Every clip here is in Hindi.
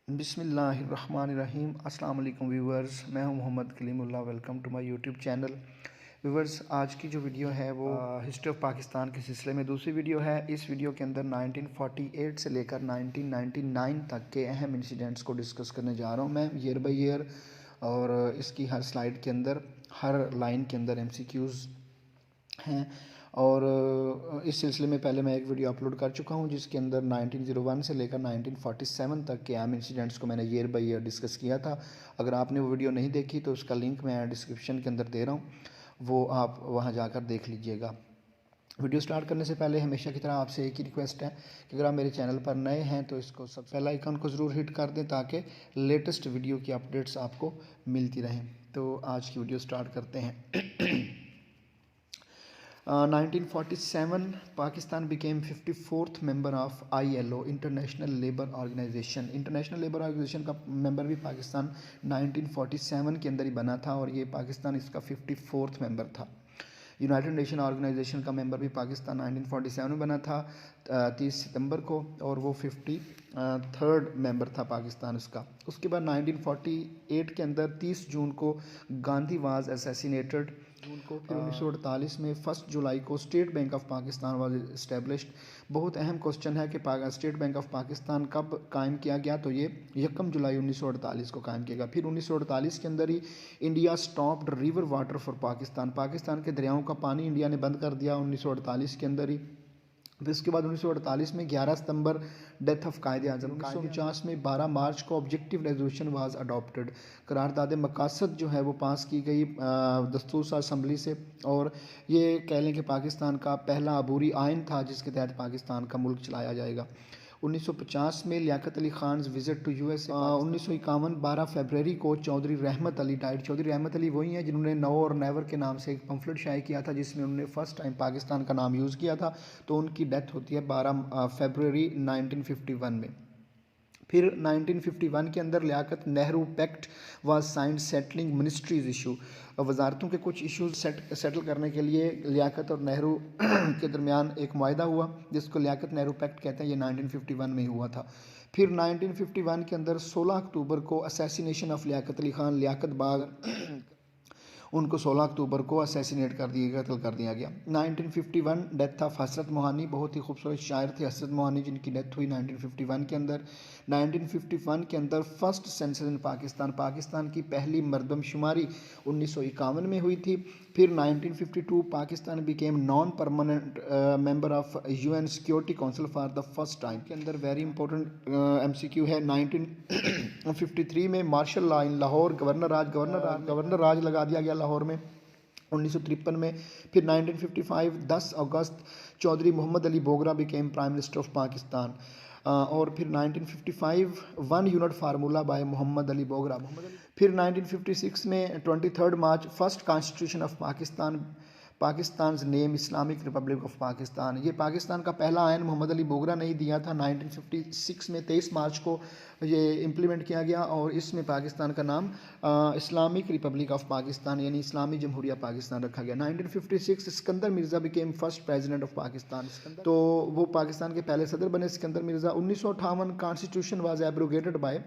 बिस्मिल्लाहिर्रहमानिर्रहीम। अस्सलाम वालेकुम व्यूवर्स, मैं हूं Mohammad Kalimullah. Welcome to my YouTube channel. Viewers, आज की जो वीडियो है वो हिस्ट्री ऑफ पाकिस्तान के सिलसिले में दूसरी वीडियो है। इस वीडियो के अंदर 1948 से लेकर 1999 तक के अहम इंसिडेंट्स को डिस्कस करने जा रहा हूं मैं ईयर बाय ईयर, और इसकी हर स्लाइड के अंदर, हर लाइन के अंदर MCQs हैं। और इस सिलसिले में पहले मैं एक वीडियो अपलोड कर चुका हूं जिसके अंदर 1901 से लेकर 1947 तक के अहम इंसिडेंट्स को मैंने ईयर बाय ईयर डिस्कस किया था। अगर आपने वो वीडियो नहीं देखी तो उसका लिंक मैं डिस्क्रिप्शन के अंदर दे रहा हूं, वो आप वहां जाकर देख लीजिएगा। वीडियो स्टार्ट करने से पहले हमेशा की तरह आपसे एक ही रिक्वेस्ट है कि अगर आप मेरे चैनल पर नए हैं तो इसको सबसे बेल आइकन को ज़रूर हिट कर दें ताकि लेटेस्ट वीडियो की अपडेट्स आपको मिलती रहें। तो आज की वीडियो स्टार्ट करते हैं। 1947 Pakistan became 54th member of ILO international labour organisation. International labour organisation का मेंबर भी पाकिस्तान 1947 के अंदर ही बना था और ये पाकिस्तान इसका 54th मेंबर था। यूनाइटेड नेशन ऑर्गेनाइजेशन का मेंबर भी पाकिस्तान 1947 में बना था 30 सितंबर को, और वो 53rd मेंबर था पाकिस्तान उसका। उसके बाद 1948 के अंदर 30 जून को गांधी वाज असैसिनेटेड जून को। फिर 1948 में 1 जुलाई को state bank of Pakistan was established. बहुत अहम क्वेश्चन है कि स्टेट बैंक ऑफ पाकिस्तान कब कायम किया गया, तो ये 1 जुलाई 1948 को कायम किया गया। फिर 1948 के अंदर ही India stopped river water for Pakistan. Pakistan के दरियाओं का पानी इंडिया ने बंद कर दिया 1948 के अंदर ही। फिर इसके बाद 1948 में 11 सितंबर डेथ ऑफ कायदे आज़म। 1949 में 12 मार्च को ऑब्जेक्टिव रेजोल्यूशन वाज अडॉप्टेड। करारदाद मकासद जो है वो पास की गई दस्तूर असम्बली से, और ये कह लें कि पाकिस्तान का पहला अबूरी आइन था जिसके तहत पाकिस्तान का मुल्क चलाया जाएगा। 1950 में Liaquat Ali Khan visit to USA। 1951 12 फरवरी को चौधरी रहमत अली डाइड। चौधरी रहमत अली वही हैं जिन्होंने नो और नेवर के नाम से एक पम्फलेट शाये किया था जिसमें उन्होंने फर्स्ट टाइम पाकिस्तान का नाम यूज़ किया था। तो उनकी डेथ होती है 12 फरवरी 1951 में। फिर 1951 के अंदर Liaquat Nehru pact was signed settling ministries issue. वजारतों के कुछ इश्यूज सेटल करने के लिए लियाकत और नेहरू के दरमियान एक मुआहदा हुआ जिसको लियाकत नेहरू पैक्ट कहते हैं। ये 1951 में ही हुआ था। फिर 1951 के अंदर 16 अक्टूबर को असैसिनेशन ऑफ लियाकत अली खान, लियाकत बाग, उनको 16 अक्टूबर को असैसिनेट कर दिया, कत्ल कर दिया गया। 1951 डेथ ऑफ हसरत मोहानी। बहुत ही खूबसूरत शायर थे हसरत मोहानी जिनकी डेथ हुई 1951 के अंदर। 1951 के अंदर first census in Pakistan, Pakistan की पहली मरदमशुमारी 1951 में हुई थी। फिर 1952 Pakistan became non permanent member of UN security council for the first time. के अंदर वेरी इंपॉर्टेंट MCQ है। 1953 में martial law in Lahore, governor राज लगा दिया गया लाहौर में 1953 में। फिर 1955 10 अगस्त Chaudhry Mohammad Ali Bogra became prime minister of Pakistan. और फिर 1955 1 unit formula by Mohammad Ali Bogra. फिर 1956 में 23 मार्च first constitution of Pakistan, Pakistan name Islamic Republic of Pakistan. ये पाकिस्तान का पहला आयन मोहम्मद अली बोगरा ने ही दिया था। 1956 में 23 मार्च को ये इम्प्लीमेंट किया गया और इसमें पाकिस्तान का नाम इस्लामिक रिपब्लिक ऑफ पाकिस्तान यानी इस्लामी जमहूरिया पाकिस्तान रखा गया। 1956 Sikandar Mirza became first president of Pakistan. तो वो पाकिस्तान के पहले सदर बने Sikandar Mirza. 1958 constitution was abrogated by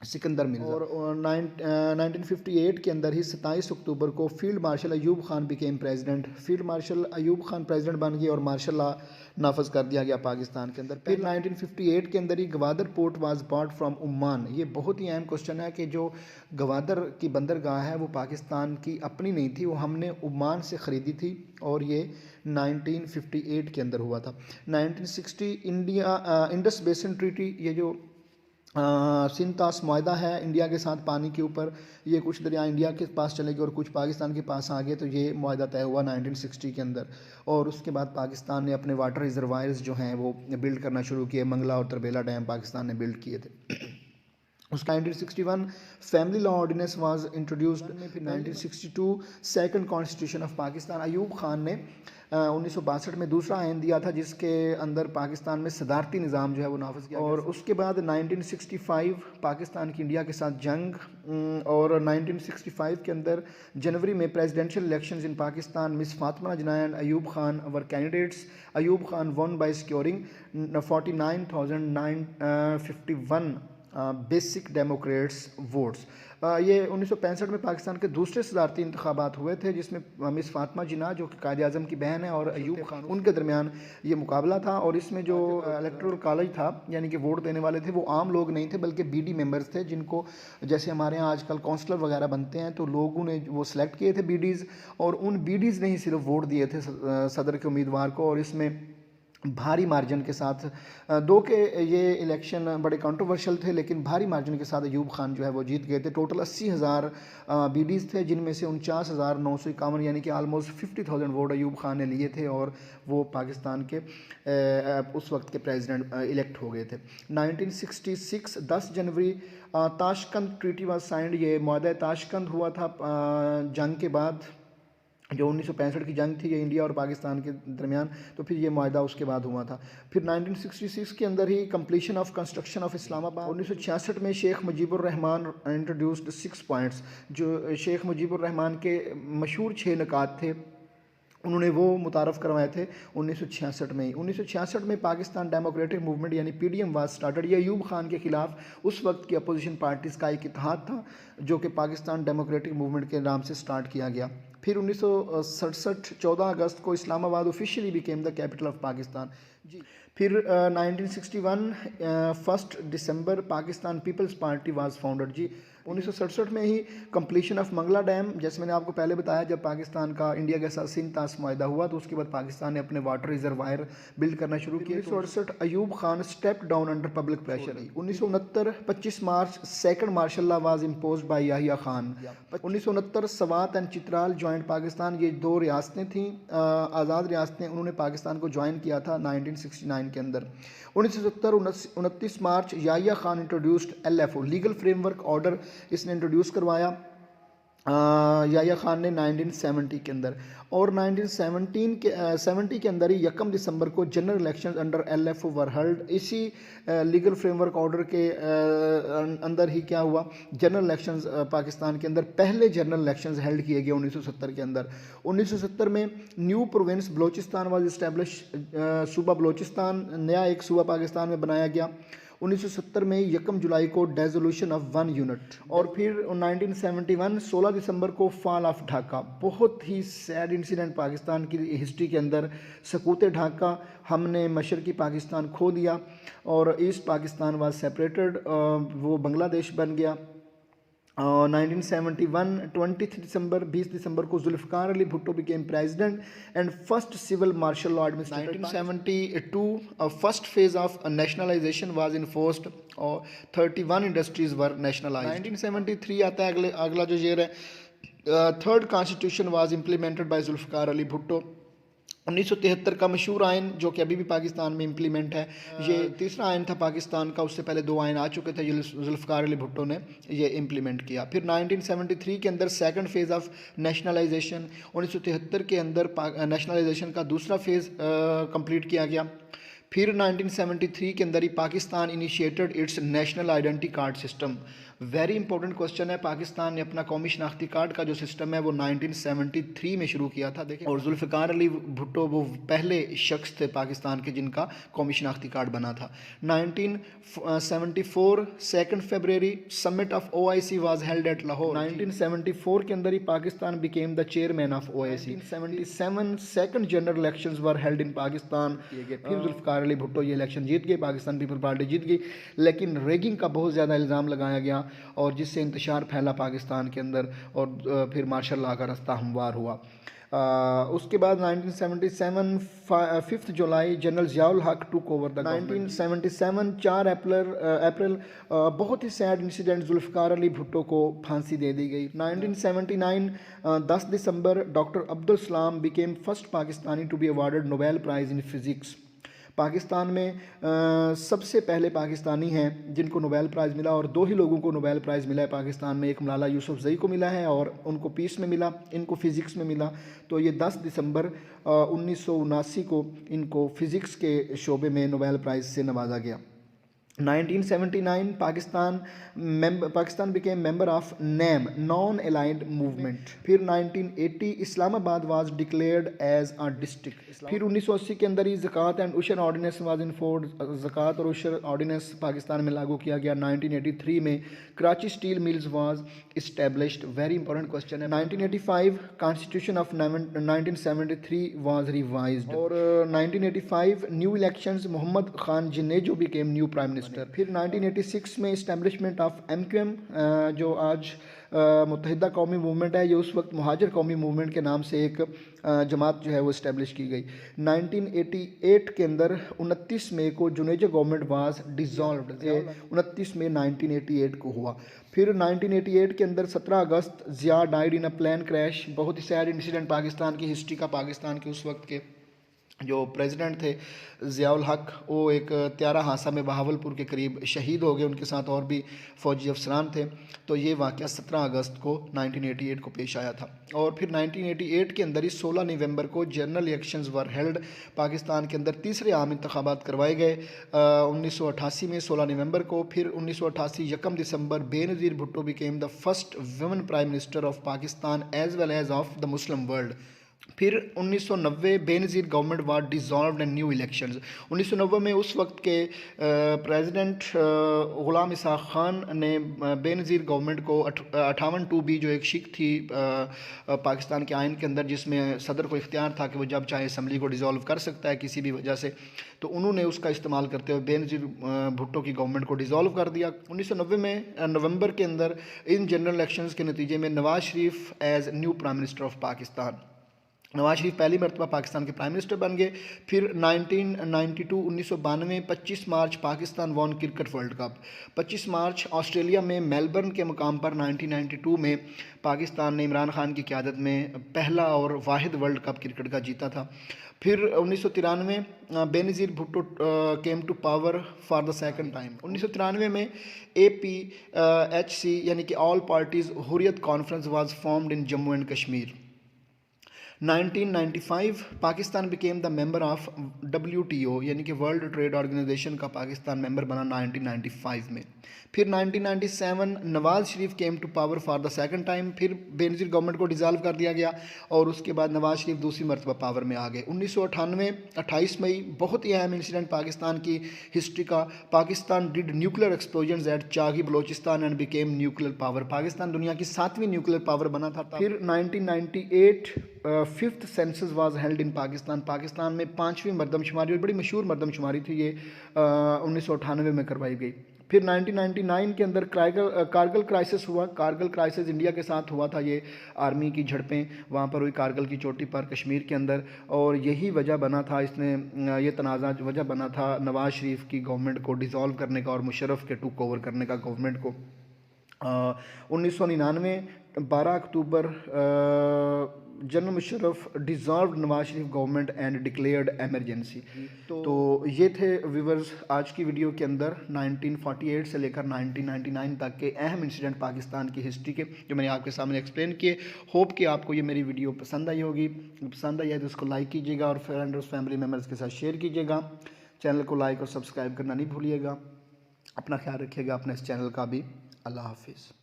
Sikandar Mirza. और 1958 के अंदर ही 27 अक्टूबर को field marshal Ayub Khan became president. Field marshal Ayub Khan president बन गए और मार्शल लॉ नाफज कर दिया गया पाकिस्तान के अंदर। फिर 1958 के अंदर ही Gwadar port was bought from Oman. ये बहुत ही अहम क्वेश्चन है कि जो गवादर की बंदरगाह है वो पाकिस्तान की अपनी नहीं थी, वो हमने ओमान से ख़रीदी थी और ये 1958 के अंदर हुआ था। 1960 इंडस बेसिन ट्रीटी, ये जो सिंतास मुआहदा है इंडिया के साथ पानी के ऊपर, ये कुछ दरिया इंडिया के पास चले गए और कुछ पाकिस्तान के पास आ गए, तो ये मुआहदा तय हुआ 1960 के अंदर। और उसके बाद पाकिस्तान ने अपने वाटर रिजर्वायर्स जो हैं वो बिल्ड करना शुरू किए। मंगला और तरबेला डैम पाकिस्तान ने बिल्ड किए थे। उसका 1961 family law ordinance was introduced. फिर 1962 second constitution of Pakistan. Ayub Khan ने 1962 में दूसरा आइन दिया था जिसके अंदर पाकिस्तान में सदारती निज़ाम जो है वो नाफिज किया। और उसके बाद 1965 पाकिस्तान की इंडिया के साथ जंग, और 1965 के अंदर जनवरी में presidential elections in Pakistan. Miss Fatima Jinnah and Ayub Khan were candidates. Ayub Khan won by securing 49,951 basic democrats votes. ये 1965 में पाकिस्तान के दूसरे सदारती इंतखाबात हुए थे, जिसमें मिस फातिमा जिन्ना जो कि कायद आज़म की बहन है और अयूब खान उनके दरमियान ये मुकाबला था। और इसमें जो इलेक्टोरल कॉलेज था यानी कि वोट देने वाले थे वो आम लोग नहीं थे बल्कि बीडी मेंबर्स थे, जिनको जैसे हमारे यहाँ आजकल काउंसलर वगैरह बनते हैं तो लोगों ने वो सिलेक्ट किए थे बीडीज़, और उन बीडीज़ ने ही सिर्फ वोट दिए थे सदर के उम्मीदवार को। और इसमें भारी मार्जिन के साथ दो के ये इलेक्शन बड़े कंट्रोवर्शियल थे, लेकिन भारी मार्जिन के साथ अयूब खान जो है वो जीत गए थे। टोटल 80,000 बीडीज़ थे, जिनमें से 49,951 यानी कि आलमोस्ट 50,000 वोट अयूब खान ने लिए थे और वो पाकिस्तान के उस वक्त के प्रेसिडेंट इलेक्ट हो गए थे। 1966 10 जनवरी ताशकंद ट्रीटी वाज साइंड। ये मुआहदा ताशकंद हुआ था जंग के बाद, जो 1965 की जंग थी ये इंडिया और पाकिस्तान के दरमियान, तो फिर ये मुआहदा उसके बाद हुआ था। फिर 1966 के अंदर ही completion of construction of Islamabad. 1966 में शेख मुजीबुर रहमान इंट्रोड्यूस्ड 6 पॉइंट्स। जो शेख मुजीबुर रहमान के मशहूर 6 निकात थे उन्होंने वो मुतारफ़ करवाए थे 1966 में ही। 1966 में पाकिस्तान डेमोक्रेटिक मूवमेंट यानी पीडीएम वाज स्टार्टेड। ये अयूब खान के ख़िलाफ़ उस वक्त की अपोजिशन पार्टीज़ का एक इत्तेहाद था जो कि पाकिस्तान डेमोक्रेटिक मूवमेंट के नाम से स्टार्ट किया गया। फिर 1967 14 अगस्त को Islamabad officially became the capital of Pakistan ji. फिर 1961 1 दिसंबर Pakistan Peoples Party was founded ji. 1967 में ही कंप्लीशन ऑफ मंगला डैम, जैसे मैंने आपको पहले बताया जब पाकिस्तान का इंडिया के साथ सिंध ताश मुआहदा हुआ तो उसके बाद पाकिस्तान ने अपने वाटर रिजर्वायर बिल्ड करना शुरू किया। 1968 Ayub Khan step down under public pressure. 1969 25 मार्च second martial law was imposed by Yahya Khan. 1969 Swat and Chitral joined Pakistan, ये 2 रियासतें थीं आज़ाद रियासतें, उन्होंने पाकिस्तान को ज्वाइन किया था 1969 के अंदर। 1970 29 मार्च Yahya Khan introduced LFO legal framework order, इसने इंट्रोड्यूस करवाया याहिया खान ने 1970 के अंदर। और 1970 के अंदर ही 1 दिसंबर को general elections under LFO were held. इसी लीगल फ्रेमवर्क ऑर्डर के अंदर ही क्या हुआ, जनरल इलेक्शंस पाकिस्तान के अंदर पहले जनरल इलेक्शंस हेल्ड किए गए 1970 के अंदर। 1970 में new province Balochistan was establish, सूबा बलोचिस्तान नया एक सूबा पाकिस्तान में बनाया गया। 1970 में 1 जुलाई को डेजोल्यूशन ऑफ 1 यूनिट। और फिर 1971 16 दिसंबर को फॉल ऑफ ढाका। बहुत ही सैड इंसिडेंट पाकिस्तान की हिस्ट्री के अंदर, सकूत ढाका, हमने मशरकी पाकिस्तान खो दिया और ईस्ट पाकिस्तान वाज सेपरेटेड, वो बांग्लादेश बन गया। 1971 20 दिसंबर को Zulfikar Ali Bhutto became president and first civil martial law administrator. 1972 first phase of nationalisation was enforced और 31 इंडस्ट्रीज वर नेशनलाइज्ड। 1973 आता है अगला जो ईयर है, third constitution was implemented by Zulfikar Ali Bhutto. 1973 का मशहूर आयन जो कि अभी भी पाकिस्तान में इम्प्लीमेंट है, ये तीसरा आयन था पाकिस्तान का, उससे पहले 2 आयन आ चुके थे, जुल्फ़िकार अली भुट्टो ने ये इम्प्लीमेंट किया। फिर 1973 के अंदर सेकंड फेज़ ऑफ नेशनलाइजेशन, 1973 के अंदर नेशनलाइजेशन का दूसरा फेज़ कंप्लीट किया गया। फिर 1973 के अंदर ही Pakistan initiated its national identity card system. Very important question है, पाकिस्तान ने अपना कौमी शनाख्ती कार्ड का जो सिस्टम है वो 1973 में शुरू किया था। देखिए, और जुल्फ़िकार अली भुट्टो वो पहले शख्स थे पाकिस्तान के जिनका कौमी शनाख्ती कार्ड बना था। 1974 2 फरवरी summit of OIC was held at Lahore. 1974 के अंदर ही Pakistan became the chairman of OIC। 1977 second general elections were held in Pakistan. फिर जुल्फ़िकार अली भुट्टो ये इलेक्शन जीत गए, पाकिस्तान पीपल पार्टी जीत गई, लेकिन रेगिंग का बहुत ज़्यादा इल्ज़ाम लगाया गया और जिससे इंतशार फैला पाकिस्तान के अंदर और फिर मार्शल लॉ का रास्ता हमवार हुआ। उसके बाद 1977 5 जुलाई जनरल ज़ियाउल हक टुक ओवर द 1977 4 अप्रैल बहुत ही सैड इंसिडेंट, जुल्फ़िकार अली भुट्टो को फांसी दे दी गई। 1979 10 दिसंबर doctor Abdul Salam became first Pakistani to be awarded Nobel prize in physics. Pakistan में सबसे पहले पाकिस्तानी हैं जिनको नोबेल प्राइज़ मिला और 2 ही लोगों को नोबेल प्राइज़ मिला है पाकिस्तान में, एक मलाला यूसुफ़ज़ई को मिला है और उनको पीस में मिला, इनको फ़िज़िक्स में मिला। तो ये 10 दिसंबर 1979 को इनको फ़िज़िक्स के शोबे में नोबेल प्राइज़ से नवाजा गया। 1979 Pakistan became member of NAM non-aligned movement। फिर 1980 Islamabad was declared as a district। फिर 1980 के अंदर ही ज़कात एंड उशर ऑर्डिनेंस वाज इन्फोर्स्ड। ज़कात और उशर ऑर्डिनेंस पाकिस्तान में लागू किया गया। 1983 में Karachi steel mills was established. Very important question है। 1985 कॉन्स्टिट्यूशन ऑफ 1973 वाज रिवाइज्ड। और 1985 new elections Mohammad Khan Junejo became new prime minister. फिर 1986 में इस्टेब्लिशमेंट ऑफ MQM जो आज मुत्तहिदा कौमी मूवमेंट है, ये उस वक्त मुहाजिर कौमी मूवमेंट के नाम से एक जमात जो है वो इस्टेब्लिश की गई। 1988 के अंदर 29 मई को जुनेजो गवर्नमेंट वाज डिसॉल्व्ड। 29 मई 1988 को हुआ। फिर 1988 के अंदर 17 अगस्त Zia died in a plane crash. बहुत ही सैड इंसिडेंट पाकिस्तान की हिस्ट्री का। पाकिस्तान के उस वक्त के जो प्रेसिडेंट थे ज़ियाउल हक, वो एक त्यारा हादसा में बहावलपुर के करीब शहीद हो गए। उनके साथ और भी फ़ौजी अफसरान थे। तो ये वाक़या 17 अगस्त को 1988 को पेश आया था। और फिर 1988 के अंदर ही 16 नवंबर को general elections were held. Pakistan के अंदर तीसरे आम इंतखाबात करवाए गए 1988 में 16 नवंबर को। फिर 1988 1 दिसंबर Benazir Bhutto became the first women prime minister of Pakistan as well as of the Muslim world. फिर 1990 Benazir government was dissolved and new elections. 1990 में उस वक्त के प्रेसिडेंट ग़ुलाम इसाक़ खान ने बेनज़ीर गवर्नमेंट को 58(2)B जो एक शिक थी पाकिस्तान के आइन के अंदर, जिसमें सदर को इख्तियार था कि वो जब चाहे असम्बली को डिसॉल्व कर सकता है किसी भी वजह से, तो उन्होंने उसका इस्तेमाल करते हुए बेनज़ीर भुट्टो की गवर्नमेंट को डिसॉल्व कर दिया। 1990 में नवंबर के अंदर इन जनरल इलेक्शंस के नतीजे में Nawaz Sharif as new prime minister of Pakistan, Nawaz Sharif पहली मरतबा पाकिस्तान के प्राइम मिनिस्टर बन गए। फिर 1992 25 मार्च Pakistan won cricket world cup. 25 मार्च ऑस्ट्रेलिया में मेलबर्न के मुकाम पर 1992 में पाकिस्तान ने इमरान खान की क़यादत में पहला और वाहिद वर्ल्ड कप क्रिकेट का जीता था। फिर 1993 Benazir Bhutto came to power for the second time. 1993 में APHC यानी कि all parties Hurriyat conference was formed in Jammu and Kashmir. 1995 Pakistan became the member of WTO यानी कि वर्ल्ड ट्रेड ऑर्गेनाइजेशन का पाकिस्तान मेंबर बना 1995 में। फिर 1997 Nawaz Sharif came to power for the second time. फिर बेनज़ीर गवर्नमेंट को डिसॉल्व कर दिया गया और उसके बाद नवाज़ शरीफ दूसरी मरतबा पावर में आ गए। 1998 28 मई बहुत ही अहम इंसिडेंट पाकिस्तान की हिस्ट्री का। Pakistan did nuclear explosions at Chagai Balochistan and became nuclear power. Pakistan दुनिया की 7वीं न्यूक्लियर पावर बना था। फिर 1998 5th census was held in Pakistan. Pakistan में 5वीं मरदमशुमारी, और बड़ी मशहूर मरदमशुमारी थी ये, 1998 में करवाई गई। फिर 1999 के अंदर कारगिल क्राइसिस हुआ। कारगिल क्राइसिस इंडिया के साथ हुआ था। ये आर्मी की झड़पें वहाँ पर हुई कारगिल की चोटी पर कश्मीर के अंदर, और यही वजह बना था, इसने ये तनाज़ा वजह बना था नवाज़ शरीफ की गवर्नमेंट को डिसॉल्व करने का और मुशर्रफ के टूक ओवर करने का गवर्नमेंट को। 1999 12 अक्टूबर general Musharraf dissolved Nawaz Sharif government and declared emergency. तो ये थे व्यूवर्स आज की वीडियो के अंदर 1948 से लेकर 1999 तक के अहम इंसिडेंट पाकिस्तान की हिस्ट्री के, जो मैंने आपके सामने एक्सप्लेन किए। होप कि आपको ये मेरी वीडियो पसंद आई होगी। पसंद आई है तो इसको लाइक कीजिएगा और फ्रेंड और फैमिली मेम्बर्स के साथ शेयर कीजिएगा। चैनल को लाइक और सब्सक्राइब करना नहीं भूलिएगा। अपना ख्याल रखिएगा, अपने इस चैनल का भी। अल्लाह हाफिज़।